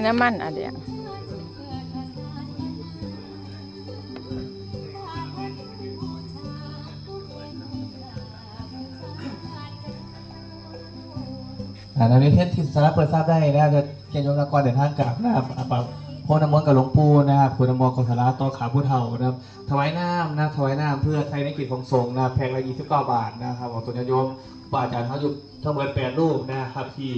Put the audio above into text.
น้ำมันอ่ะเดี๋ยวในนิเทศที่สาระเปิดทราบได้นะครับจะเกียรติยศกรเดินทางกลับนะครับพระนมนต์กับหลวงปู่นะครับคุณนโมกศลาต่อขาผู้เฒ่านะครับถวายน้ำนะถวายน้ำเพื่อใช้ในกิจของสงฆ์นะแพงละ29 บาทนะครับของตุนยโยมอาจารย์เขาอยู่ทั้งหมด8 รูปนะครับที่